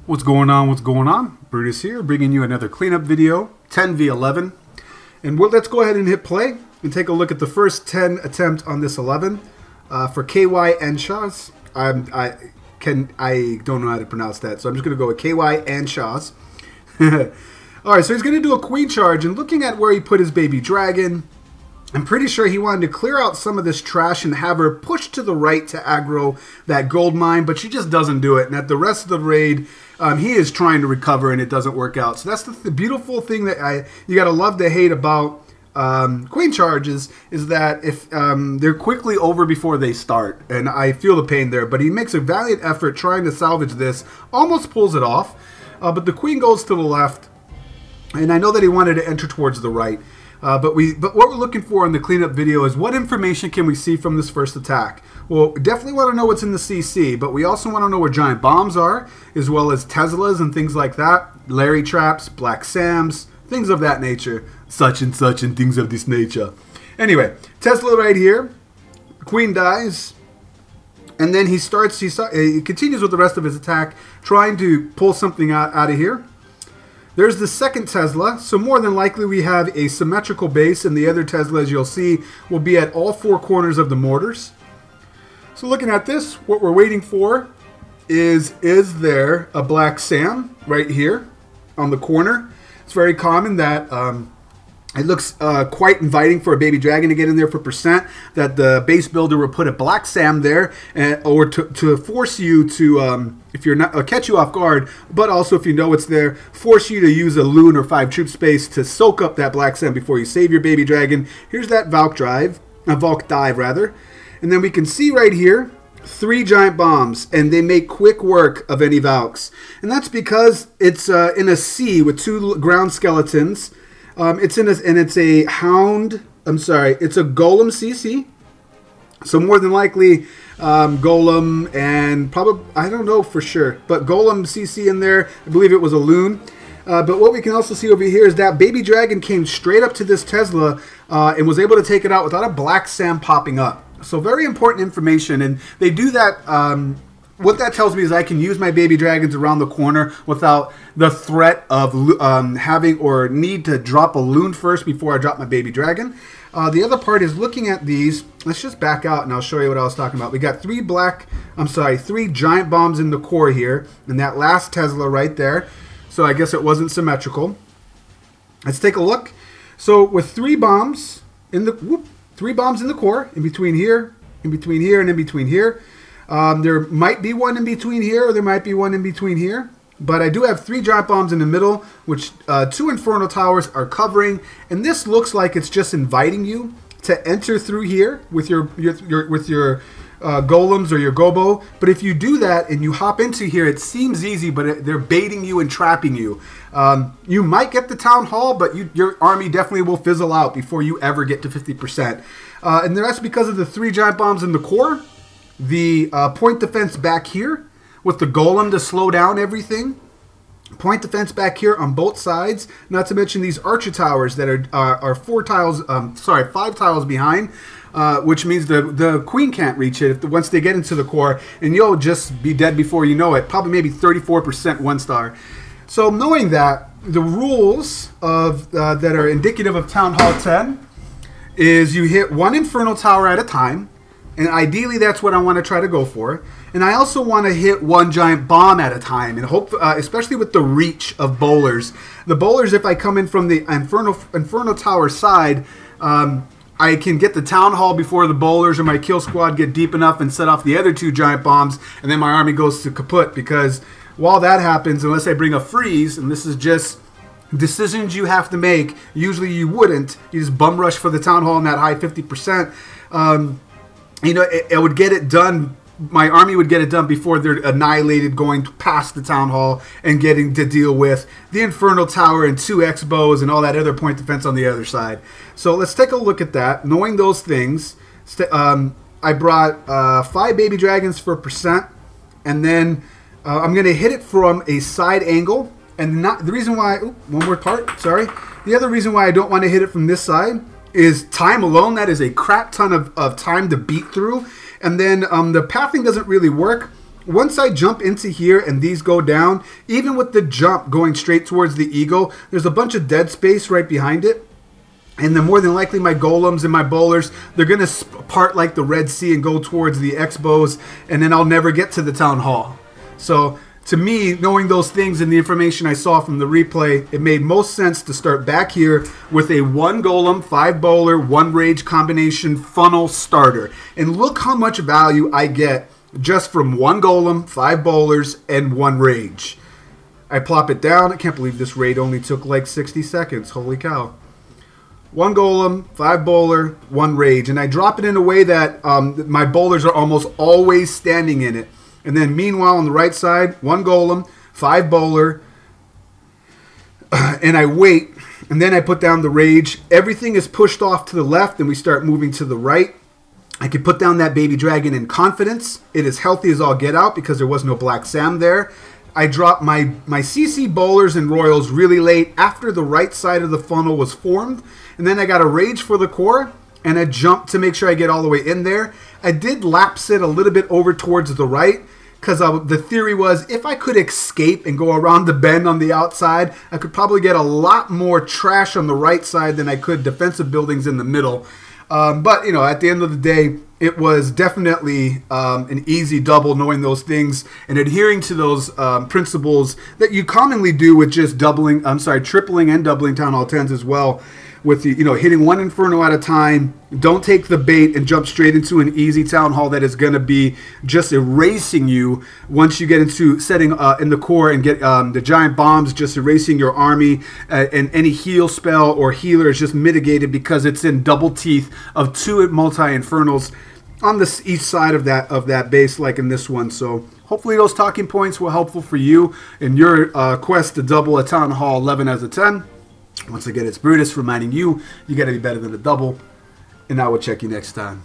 What's going on? What's going on? Brutus here, bringing you another cleanup video, 10v11. And let's go ahead and hit play and take a look at the first 10 attempt on this 11 for KY Anshas. I don't know how to pronounce that, so I'm just going to go with KY Anshas. Alright, so he's going to do a queen charge, and looking at where he put his baby dragon, I'm pretty sure he wanted to clear out some of this trash and have her push to the right to aggro that gold mine, but she just doesn't do it. And at the rest of the raid, he is trying to recover and it doesn't work out. So that's the beautiful thing that you got to love to hate about queen charges, is that if they're quickly over before they start. And I feel the pain there, but he makes a valiant effort trying to salvage this, almost pulls it off, but the queen goes to the left. And I know that he wanted to enter towards the right. But what we're looking for in the cleanup video is what information can we see from this first attack? Well, we definitely want to know what's in the CC, but we also want to know where giant bombs are, as well as Teslas and things like that, Larry traps, Black Sams, things of that nature, such and things of this nature. Anyway, Tesla right here, queen dies, and then he continues with the rest of his attack, trying to pull something out of here. There's the second Tesla, so more than likely we have a symmetrical base, and the other Tesla, as you'll see, will be at all four corners of the mortars. So looking at this, what we're waiting for is there a Black Sam right here on the corner? It's very common that it looks quite inviting for a baby dragon to get in there for percent, that the base builder will put a Black Sam there, or to force you to, if you're not, catch you off guard, but also if you know it's there, force you to use a loon or 5 troop space to soak up that Black Sam before you save your baby dragon. Here's that Valk dive rather. And then we can see right here 3 giant bombs, and they make quick work of any Valks. And that's because it's in a C with 2 ground skeletons. It's a hound. I'm sorry, it's a golem CC. So more than likely, golem and probably, I don't know for sure, but golem CC in there. I believe it was a loon. But what we can also see over here is that baby dragon came straight up to this Tesla and was able to take it out without a Black Sam popping up. So very important information, and they do that. What that tells me is I can use my baby dragons around the corner without the threat of having or need to drop a loon first before I drop my baby dragon. The other part is looking at these. Let's just back out and I'll show you what I was talking about. We got 3 giant bombs in the core here, and that last Tesla right there. So I guess it wasn't symmetrical. Let's take a look. So with 3 bombs in the 3 bombs in the core, in between here, and in between here. There might be one in between here, or there might be one in between here. But I do have 3 giant bombs in the middle, which 2 Inferno Towers are covering. And this looks like it's just inviting you to enter through here with your golems or your GoBo. But if you do that and you hop into here, it seems easy, but they're baiting you and trapping you. You might get the Town Hall, but your army definitely will fizzle out before you ever get to 50%. And that's because of the 3 giant bombs in the core. The point defense back here with the golem to slow down everything. Point defense back here on both sides. Not to mention these archer towers that are 5 tiles behind, which means the queen can't reach it once they get into the core, and you'll just be dead before you know it. Probably maybe 34% 1-star. So knowing that, the rules of that are indicative of Town Hall 10 is you hit 1 Infernal Tower at a time. And ideally, that's what I want to try to go for. And I also want to hit 1 giant bomb at a time, and hope, especially with the reach of bowlers. The bowlers, if I come in from the Inferno Tower side, I can get the Town Hall before the bowlers or my kill squad get deep enough and set off the other 2 giant bombs, and then my army goes to kaput. Because while that happens, unless I bring a freeze, and this is just decisions you have to make, usually you wouldn't. You just bum rush for the Town Hall in that high 50%. You know, it would get it done. My army would get it done before they're annihilated, going past the Town Hall and getting to deal with the Infernal Tower and 2 X-bows and all that other point defense on the other side. So let's take a look at that. Knowing those things, I brought 5 baby dragons for percent, and then I'm going to hit it from a side angle. And the reason why, one more part, sorry. The other reason why I don't want to hit it from this side is time alone. That is a crap ton of time to beat through. And then the pathing doesn't really work once I jump into here and these go down, even with the jump going straight towards the eagle, there's a bunch of dead space right behind it. And then more than likely my golems and my bowlers, they're going to part like the Red Sea and go towards the X-bows, and then I'll never get to the town hall. So to me, knowing those things and the information I saw from the replay, it made most sense to start back here with a 1 golem, 5 bowler, 1 rage combination funnel starter. And look how much value I get just from 1 golem, 5 bowlers, and 1 rage. I plop it down. I can't believe this raid only took like 60 seconds. Holy cow. 1 golem, 5 bowler, 1 rage. And I drop it in a way that my bowlers are almost always standing in it. And then meanwhile on the right side, 1 golem, 5 bowler, and I wait. And then I put down the rage. Everything is pushed off to the left and we start moving to the right. I can put down that baby dragon in confidence. It is healthy as all get out because there was no Black Sam there. I dropped my CC bowlers and royals really late after the right side of the funnel was formed. And then I got a rage for the core and a jump to make sure I get all the way in there. I did lapse it a little bit over towards the right because the theory was if I could escape and go around the bend on the outside, I could probably get a lot more trash on the right side than I could defensive buildings in the middle. But, you know, at the end of the day, it was definitely an easy double knowing those things and adhering to those principles that you commonly do with just tripling and doubling Town Hall 10s as well. With the, you know, hitting 1 Inferno at a time. Don't take the bait and jump straight into an easy Town Hall that is going to be just erasing you once you get into setting in the core and get the giant bombs, just erasing your army, and any heal spell or healer is just mitigated because it's in double teeth of 2 multi-Infernals on the each side of that base, like in this one. So hopefully those talking points were helpful for you in your quest to double a Town Hall 11 as a 10. Once again, it's Brutus reminding you, you got to be better than a double. And I will check you next time.